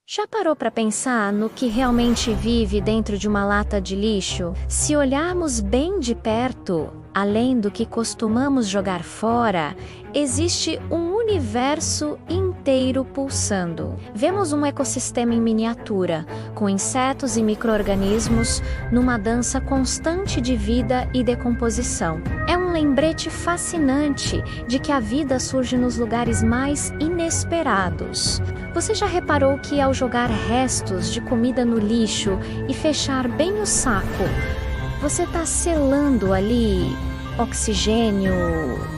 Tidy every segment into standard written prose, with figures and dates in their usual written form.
Já parou para pensar no que realmente vive dentro de uma lata de lixo? Se olharmos bem de perto, além do que costumamos jogar fora, existe um universo inteiro pulsando. Vemos um ecossistema em miniatura, com insetos e micro-organismos numa dança constante de vida e decomposição. É um lembrete fascinante de que a vida surge nos lugares mais inesperados. Você já reparou que ao jogar restos de comida no lixo e fechar bem o saco, você está selando ali oxigênio,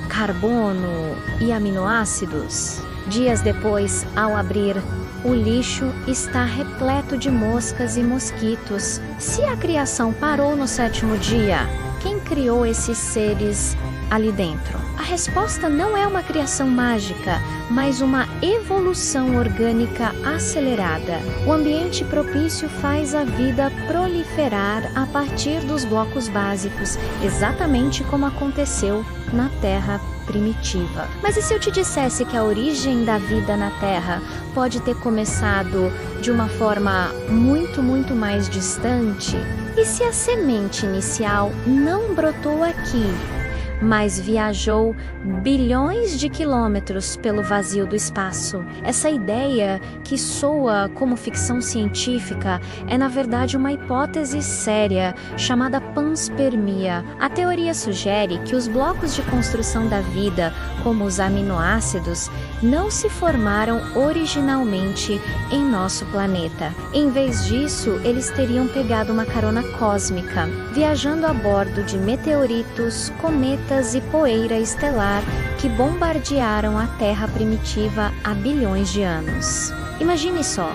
carbono e aminoácidos? Dias depois, ao abrir, o lixo está repleto de moscas e mosquitos. Se a criação parou no 7º dia, quem criou esses seres ali dentro? A resposta não é uma criação mágica, mas uma evolução orgânica acelerada. O ambiente propício faz a vida proliferar a partir dos blocos básicos, exatamente como aconteceu na Terra primitiva. Mas e se eu te dissesse que a origem da vida na Terra pode ter começado de uma forma muito mais distante? E se a semente inicial não brotou aqui, mas viajou bilhões de quilômetros pelo vazio do espaço? Essa ideia, que soa como ficção científica, é na verdade uma hipótese séria chamada panspermia. A teoria sugere que os blocos de construção da vida, como os aminoácidos, não se formaram originalmente em nosso planeta. Em vez disso, eles teriam pegado uma carona cósmica, viajando a bordo de meteoritos, cometas e poeira estelar que bombardearam a Terra primitiva há bilhões de anos. Imagine só,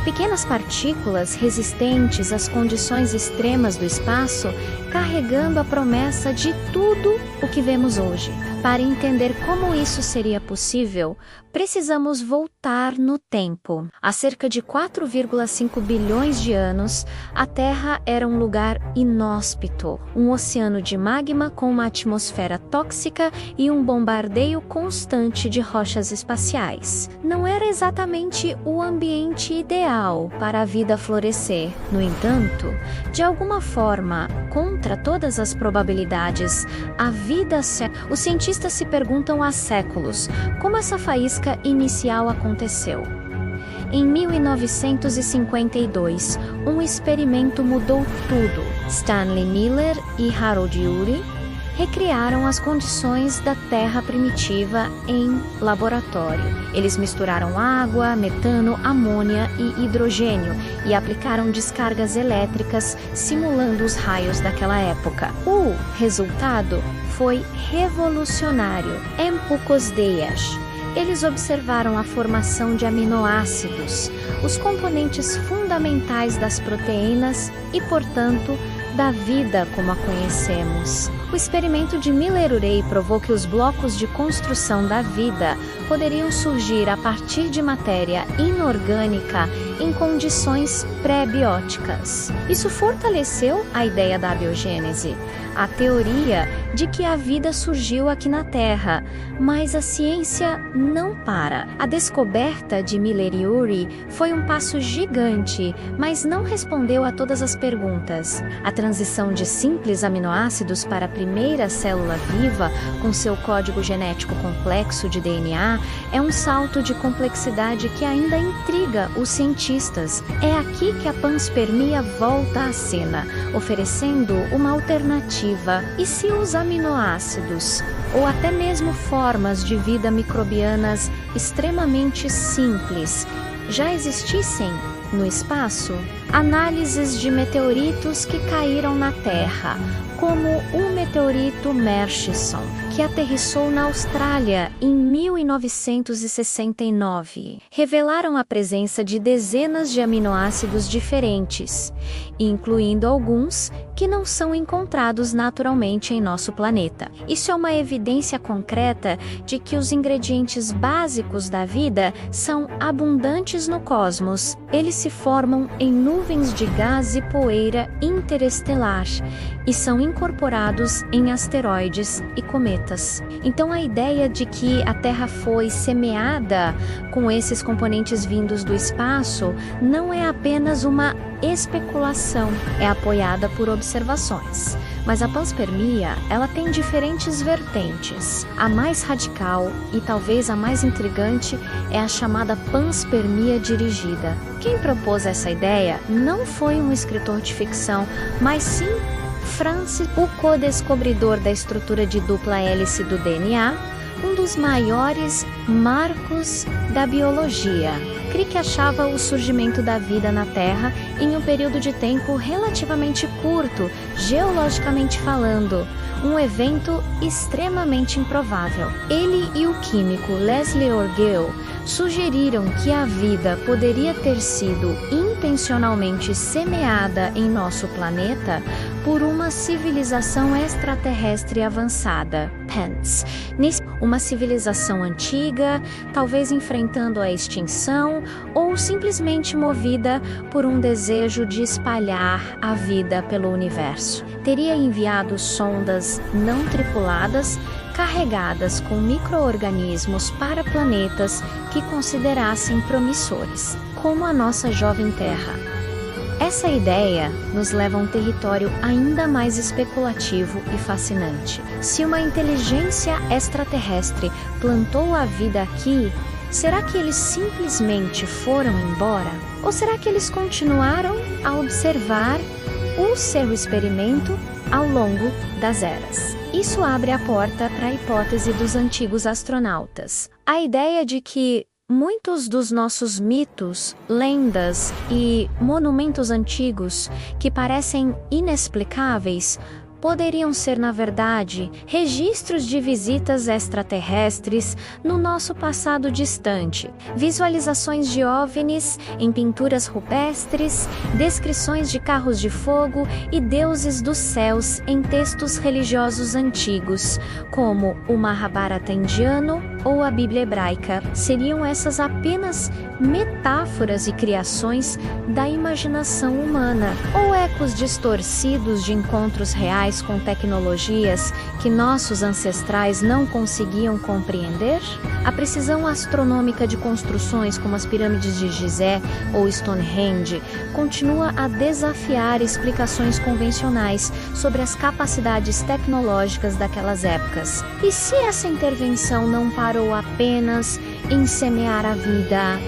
pequenas partículas resistentes às condições extremas do espaço, carregando a promessa de tudo o que vemos hoje. Para entender como isso seria possível, precisamos voltar no tempo. Há cerca de 4,5 bilhões de anos, a Terra era um lugar inóspito, um oceano de magma com uma atmosfera tóxica e um bombardeio constante de rochas espaciais. Não era exatamente o ambiente ideal para a vida florescer. No entanto, de alguma forma, contra todas as probabilidades, a vida os cientistas se perguntam há séculos como essa faísca inicial aconteceu. Em 1952, um experimento mudou tudo. Stanley Miller e Harold Urey recriaram as condições da Terra primitiva em laboratório. Eles misturaram água, metano, amônia e hidrogênio e aplicaram descargas elétricas simulando os raios daquela época. O resultado foi revolucionário. Em poucos dias, eles observaram a formação de aminoácidos, os componentes fundamentais das proteínas e, portanto, da vida como a conhecemos. O experimento de Miller-Urey provou que os blocos de construção da vida poderiam surgir a partir de matéria inorgânica em condições pré-bióticas. Isso fortaleceu a ideia da abiogênese, a teoria de que a vida surgiu aqui na Terra, mas a ciência não para. A descoberta de Miller e Urey foi um passo gigante, mas não respondeu a todas as perguntas. A transição de simples aminoácidos para a primeira célula viva, com seu código genético complexo de DNA, é um salto de complexidade que ainda intriga os cientistas. É aqui que a panspermia volta à cena, oferecendo uma alternativa. E se os aminoácidos, ou até mesmo formas de vida microbianas extremamente simples, já existissem no espaço? Análises de meteoritos que caíram na Terra, como o meteorito Murchison, que aterrissou na Austrália em 1969, revelaram a presença de dezenas de aminoácidos diferentes, incluindo alguns que não são encontrados naturalmente em nosso planeta. Isso é uma evidência concreta de que os ingredientes básicos da vida são abundantes no cosmos. Eles se formam em nuvens de gás e poeira interestelar e são incorporados em asteroides e cometas. planetas. Então a ideia de que a Terra foi semeada com esses componentes vindos do espaço não é apenas uma especulação, é apoiada por observações. Mas a panspermia, ela tem diferentes vertentes. A mais radical e talvez a mais intrigante é a chamada panspermia dirigida. Quem propôs essa ideia não foi um escritor de ficção, mas sim Francis, o co-descobridor da estrutura de dupla hélice do DNA, um dos maiores marcos da biologia. Crick achava o surgimento da vida na Terra em um período de tempo relativamente curto, geologicamente falando, um evento extremamente improvável. Ele e o químico Leslie Orgel sugeriram que a vida poderia ter sido intencionalmente semeada em nosso planeta por uma civilização extraterrestre avançada, Pence. Uma civilização antiga, talvez enfrentando a extinção ou simplesmente movida por um desejo de espalhar a vida pelo universo. Teria enviado sondas não tripuladas carregadas com micro-organismos para planetas que considerassem promissores, como a nossa jovem Terra. Essa ideia nos leva a um território ainda mais especulativo e fascinante. Se uma inteligência extraterrestre plantou a vida aqui, será que eles simplesmente foram embora? Ou será que eles continuaram a observar o seu experimento ao longo das eras? Isso abre a porta para a hipótese dos antigos astronautas. A ideia de que muitos dos nossos mitos, lendas e monumentos antigos que parecem inexplicáveis poderiam ser, na verdade, registros de visitas extraterrestres no nosso passado distante, visualizações de OVNIs em pinturas rupestres, descrições de carros de fogo e deuses dos céus em textos religiosos antigos, como o Mahabharata indiano ou a Bíblia hebraica. Seriam essas apenas metáforas e criações da imaginação humana, ou ecos distorcidos de encontros reais com tecnologias que nossos ancestrais não conseguiam compreender? A precisão astronômica de construções como as pirâmides de Gizé ou Stonehenge continua a desafiar explicações convencionais sobre as capacidades tecnológicas daquelas épocas. E se essa intervenção não parou apenas em semear a vida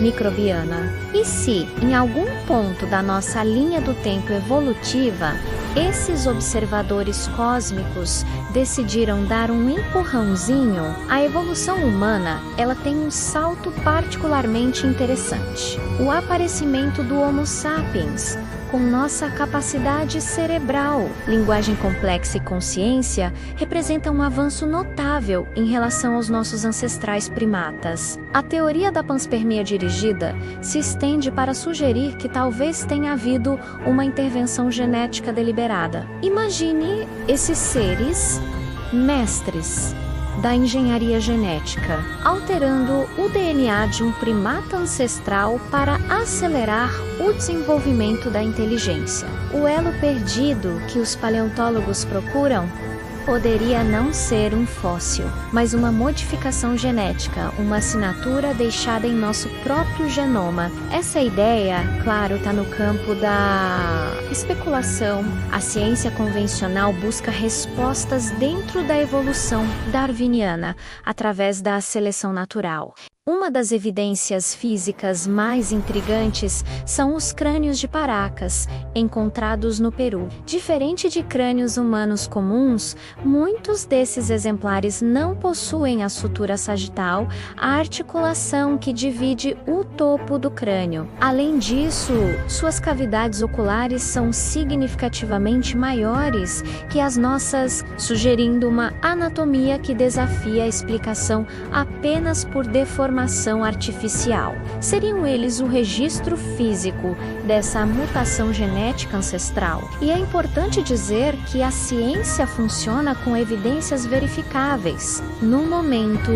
microbiana? E se, em algum ponto da nossa linha do tempo evolutiva, esses observadores cósmicos decidiram dar um empurrãozinho? A evolução humana, ela tem um salto particularmente interessante. O aparecimento do Homo sapiens, com nossa capacidade cerebral, linguagem complexa e consciência, representa um avanço notável em relação aos nossos ancestrais primatas. A teoria da panspermia dirigida se estende para sugerir que talvez tenha havido uma intervenção genética deliberada. Imagine esses seres mestres da engenharia genética, alterando o DNA de um primata ancestral para acelerar o desenvolvimento da inteligência. O elo perdido que os paleontólogos procuram poderia não ser um fóssil, mas uma modificação genética, uma assinatura deixada em nosso próprio genoma. Essa ideia, claro, está no campo da especulação. A ciência convencional busca respostas dentro da evolução darwiniana, através da seleção natural. Uma das evidências físicas mais intrigantes são os crânios de Paracas, encontrados no Peru. Diferente de crânios humanos comuns, muitos desses exemplares não possuem a sutura sagital, a articulação que divide o topo do crânio. Além disso, suas cavidades oculares são significativamente maiores que as nossas, sugerindo uma anatomia que desafia a explicação apenas por deformação artificial. Seriam eles o registro físico dessa mutação genética ancestral? E é importante dizer que a ciência funciona com evidências verificáveis. No momento,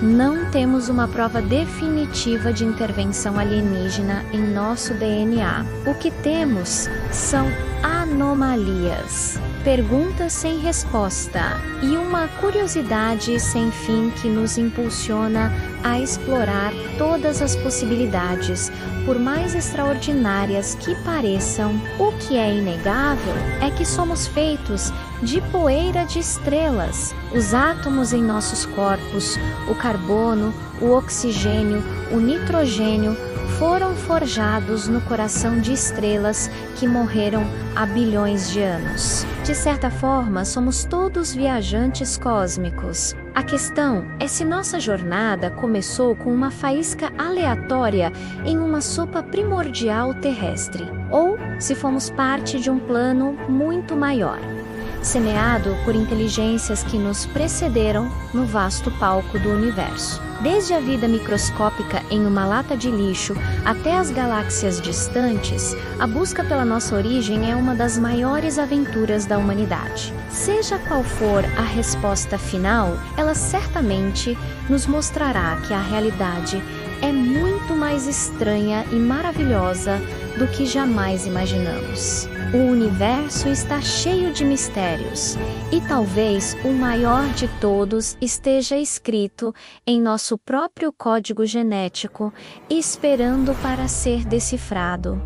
não temos uma prova definitiva de intervenção alienígena em nosso DNA. O que temos são anomalias. perguntas sem resposta e uma curiosidade sem fim que nos impulsiona a explorar todas as possibilidades, por mais extraordinárias que pareçam. O que é inegável é que somos feitos de poeira de estrelas. Os átomos em nossos corpos, o carbono, o oxigênio, o nitrogênio, foram forjados no coração de estrelas que morreram há bilhões de anos. De certa forma, somos todos viajantes cósmicos. A questão é se nossa jornada começou com uma faísca aleatória em uma sopa primordial terrestre, ou se fomos parte de um plano muito maior, semeado por inteligências que nos precederam no vasto palco do universo. Desde a vida microscópica em uma lata de lixo até as galáxias distantes, a busca pela nossa origem é uma das maiores aventuras da humanidade. Seja qual for a resposta final, ela certamente nos mostrará que a realidade é muito mais estranha e maravilhosa do que jamais imaginamos. O universo está cheio de mistérios, e talvez o maior de todos esteja escrito em nosso próprio código genético, esperando para ser decifrado.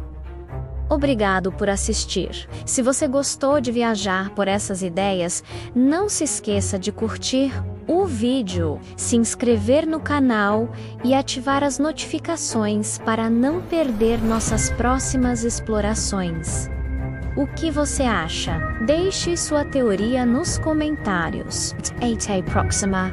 Obrigado por assistir. Se você gostou de viajar por essas ideias, não se esqueça de curtir o vídeo, se inscrever no canal e ativar as notificações para não perder nossas próximas explorações. O que você acha? Deixe sua teoria nos comentários. Até a próxima!